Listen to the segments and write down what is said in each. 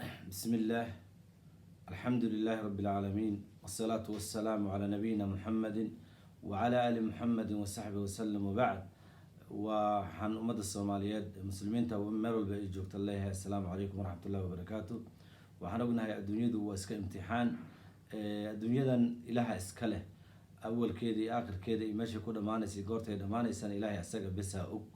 بسم الله. الحمد لله رب العالمين والصلاة والسلام على نبينا محمد وعلى آل محمد وصحبه وسلم وبعد. وحن أمد الصوماليات مسلمين ميرول بيجوكت الله. السلام عليكم ورحمة الله وبركاته. وحن قلنا هي الدنيا دو واسك امتحان الدنيا دن إلها اسكله أول كده آخر كده ماشي كده معنا سيجارته ده معنا سنة إلهي أسجع بسها أوك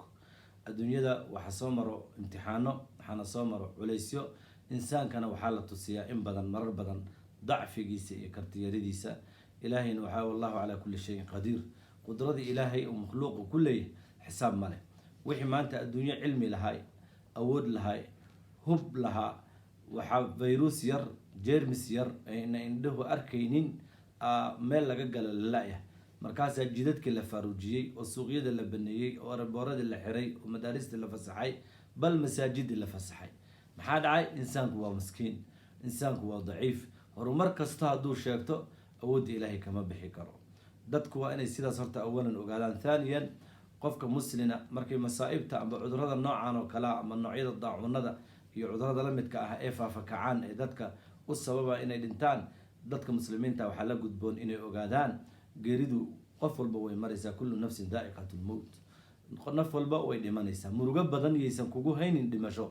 الدنيا ده وحصامره امتحانه حنصامره وليسيو إنسان كان وحالة السياء إن بدن مرر بدن ضعف جيسة كرتيارديسة إلهي وحا والله على كل شيء قدير قدرة إلهي ومخلوق كله حساب ماله وحي ما أنت الدنيا علمي لهاي أود لهاي هب لها وحا فيروس ير جيرمس ير إن عنده أركينين ميل لقال للايه مركز جديد كله فاروجي والسوقية اللي بنيي وأربورد اللي حري ومدارس اللي فسحي بل مساجد اللي فسحي maxaa dhacay insaanku waa miskiin insaanku waa daciif horumar kasta hadduu sheegto awoodda ilaahay kama bixi karo dadku waa inay sidaas horta awalan ogaadaan thaniyan qofka muslina markay masaa'ibta ama cudurrada noocan oo kale ama noocyada daacunada iyo cudurrada la midka ah ee faafakacaan ee dadka u sababa inay dhintaan dadka muslimiinta waxaa la gudboon inay ogaadaan geeridu qof walba way maraysaa kullu nafsin daa'iqatul mawt naf walba way dhimanaysaa murugo badan yaysan kugu haynin dhimasho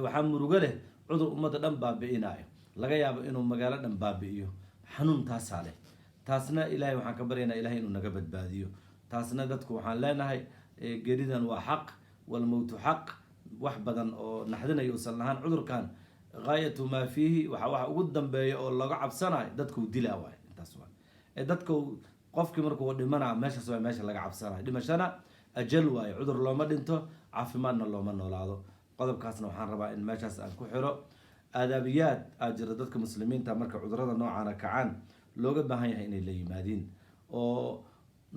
waxaa murugo leh cudur ummadda dhan baabi'inayo laga yaabo inuu magaalo dhan baabi'iyo xanuun taasaa leh taasna ilaahay waxaan ka baryaynaa ilaahay inuu naga badbaadiyo taasna dadku waxaan leenahay geeridan waa xaq walmowtu xaq wax badan oo naxdinayo uusan lahaan cudurkan gaayatu maa fiihi waxa ugu dambeeya oo laga cabsanayo dadkuu dilaa waay intaas waay dadka qofkii markuu dhimanaa meeshaas waay meesha laga cabsanayo dhimashana ajal waayo cudur looma dhinto caafimaadna looma noolaado qodobkaasna waxaan rabaa in meeshaas aan ku xiro aadaabiyaad aad jira dadka muslimiinta marka cudurrada noocaana kacaan looga baahan yahay inay la yimaadiin oo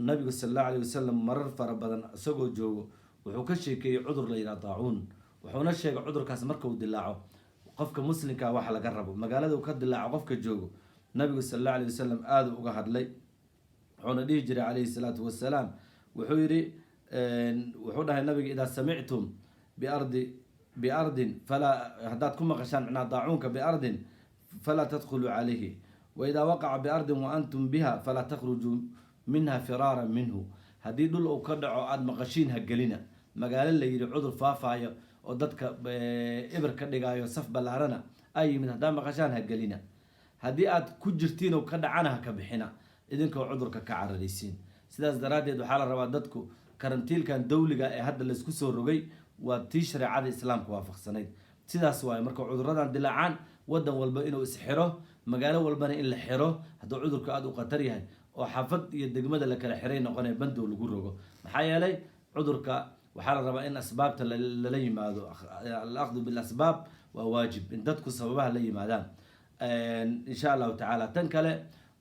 nabigu sallallahu alayhi wasallam marar fara badan isagoo joogo wuxuu ka sheekeeyey cudur la yidhaha daacuun wuxuuna sheegay cudurkaas marka uu dilaaco qofka muslimka waxa laga rabo magaalada uu ka dilaaco qofka joogo nabigu sallallahu alayhi wasallam aad uga hadlay wuxuuna dhihi jiray calayhi salaatu wasalaam wuxuu yidhi wuxuu dhahay nabiga idaa samictum بأرض فلا هدات كم قشان عنا ضاعونك بأرض فلا تدخلوا عليه وإذا وقع بأرض وأنتم بها فلا تخرجوا منها فرارا منه هدي دول أو كدعوا عاد مقشين هجلنا مقال اللي يري عذر فافايا ودتك إبر كدقايو صف بلارنا أي من هدا مقشان هجلنا هدي عاد كجرتين وكدعانها كبحنا إذن كو عذرك كعرليسين سلاس درادي دو حال روادتكو كرنتيل كان دولي هذا اللي سكسو الرقي وتشرع على الإسلام كوافق سنيد سيداس واي مركو عذرادان دلعان ودن والبا إنو إسحره مقالة والبا إن لحره هدو عذر كأدو قطريها وحافظ يدقمد لك الحرين نقونا بندو لقرقو محايا لي عذر كا وحال الربا إن أسباب للي مادو الأخذ بالأسباب وواجب إن دادكو سببها لي مادان إن شاء الله تعالى تنكالي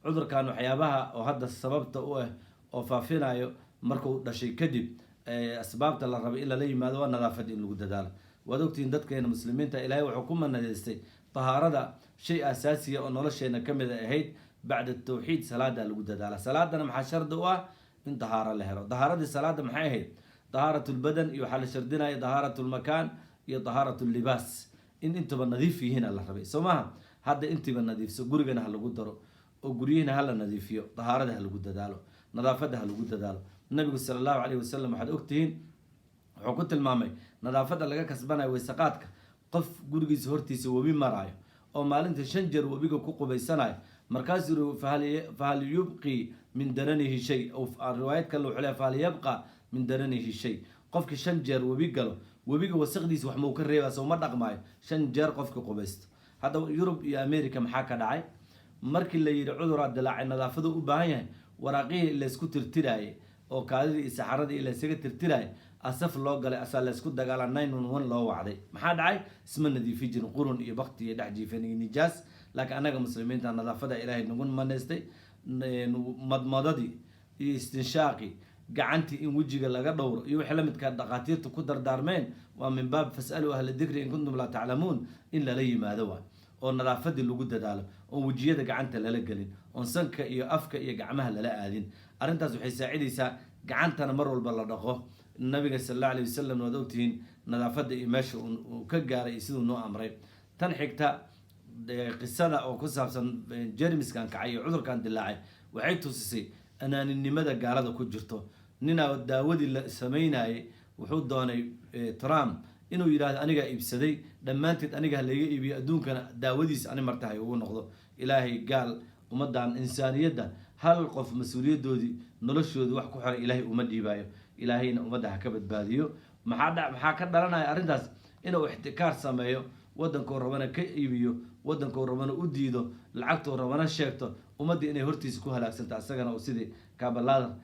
عذر كانوا حيابها وهذا السبب تقوه وفافينا مركو داشي كدب أسبابta la rabo in la yimaado waa nadaafad in lagu dadaalo waad ogtiin dadkeena muslimiinta ilaahay wuxuu ku manadeystay tahaarada shay asaasiya oo nolosheena kamid ahayd bacda tawxiid salaada lagu dadaalo salaadana maxaa shardi u ah in tahaara la helo tahaaradii salaada maxay ahayd tahaaratul badan iyo waxa la shardinaya tahaaratul makaan iyo tahaaratul libaas in intaba nadiif yihiin la rabay soomaha hadda intiba nadiifso gurigana ha lagu daro oo guriyihina ha la nadiifiyo tahaarada ha lagu dadaalo nadaafada ha lagu dadaalo nabigu sallallahu alayhi wasallam waxaad ogtihiin wuxuu ku tilmaamay nadaafada laga kasbanayo weysaqaadka qof gurigiisa hortiisa webi maraayo oo maalinta 5 jeer webiga ku qubaysanayo markaas uu fahal yubqi min daranihi shay oo riwaayad kale wuxuu leeyahay fahal yabqa min daranihi shay qofki 5 jeer webi galo webiga wasaqdiisa wax ma uu ka reebaa soo ma dhaqmaayo 5 jeer qofka qubaysto hadda Yurub iyo America maxaa ka dhacay markii la yiri cudurada dilaacay nadaafadu u baahan yahay waraaqihii la isku tirtiraayay oo kaadidii saxaradii la isaga tirtiraay asaf loo galay asal la isku dagaalan 911 loo wacday maxaa dhacay isma nadiifi jirin qurun iyo baqti iyo dhaxjiifan iyo nijaas laakiin anaga muslimiinta nadaafada ilaahay nagu maneystay madmadadii iyo istinshaaqi gacantii in wajiga laga dhowro iyo wixii la midka dhaqaatiirtu ku dardaarmeen waa min baab fasalu ahla dhikri in kuntum la ta'lamuun in la yimaado waa oo nadaafadii lagu dadaalo oo wajiyada gacanta lala galin oo sanka iyo afka iyo gacmaha lala aadin arintaas waxay saacidaysaa gacantana mar walba la dhaqo nabiga sallallahu alayhi wasallam wada ogtiin nadaafada iyo meesha uu ka gaaray sidoo noo amray tan xigta qisada oo ku saabsan jermiskan kacay iyo cudurkan dilaacay waxay tusisay anaaninimada gaalada ku jirto. ninaa daawadii la samaynayay wuxuu doonay Trump inuu yidhaahdo anigaa iibsaday dhammaanteed aniga laga iibiyo adduunkana daawadiis ani martahay ugu noqdo. ilaahay gaal ummadan insaaniyadda hal qof mas-uuliyadoodii noloshooda wax ku xiran ilaahay uma dhiibaayo. ilaahayna ummadda ha ka badbaadiyo. maxaa ka dhalanaya arrintaas inuu ixtikaar sameeyo, waddankoo rabana ka iibiyo, waddankoo rabana u diido, lacagtoo rabana sheegto, ummaddii inay hortiisa ku halaagsanto asagana oo sidii kaabalaada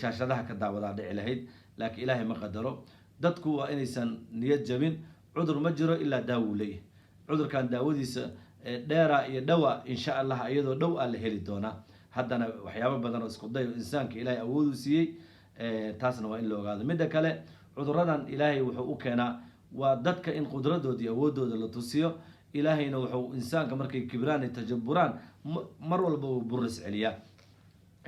shaashadaha ka daawadaa dhici lahayd. laakiin ilaahay ma qadaro. dadku waa inaysan niyad jabin. cudur ma jiro ilaa daawo leeyahay. cudurkan daawadiisa dheera iyo dhawa insha allah iyadoo dhow aa la heli doonaa. haddana waxyaabo badan oo isku day oo insaanka ilaahay awoodu siiyey, taasna waa in la ogaado. midda kale cuduradan ilaahay wuxuu u keenaa waa dadka in qudradoodii awoodooda la tusiyo. ilaahayna wuxuu insaanka markay kibraan tajaburaan mar walba uu buris celiyaa.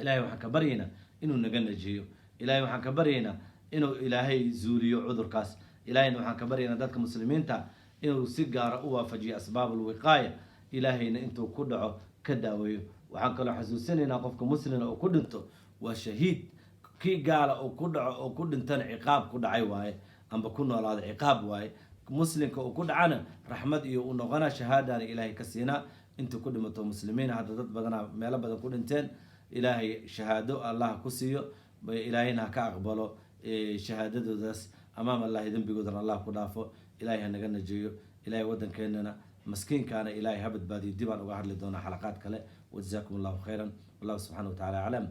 ilaahay waxaan ka baryaynaa inuu naga najiyo. ilaahay waxaan ka baryaynaa inuu ilaahay zuuliyo cudurkaas. ilaahayna waxaan ka baryaynaa dadka muslimiinta inuu si gaara u waafajiyo asbaabul wiqaaya. ilaahayna intuu ku dhaco ka daaweeyo. waxaan kaloo xasuusinaynaa qofka muslina oo ku dhinto waa shahiid. kii gaala oo ku dhaco oo ku dhintana ciqaab ku dhacay waaye, amba ku noolaada ciqaab waaye. muslimka oo ku dhacana raxmad iyo u noqona shahaadana ilaahay ka siinaa. inta ku dhimato muslimiin hadda dad badanaa meelo badan ku dhinteen. ilaahay shahaado allah ku siiyo, ilaahayna ha ka aqbalo shahaadadoodaas amaam allahi dembigoodana allah ku dhaafo. ilaahay ha naga najeeyo. ilaahay waddankeenana maskiinkaana ilaahay ha badbaadiyo. dib aan uga hadli doonaa xalaqaad kale. wajazaakum allahu khayran. wallahu subxaana wa tacaala aclam.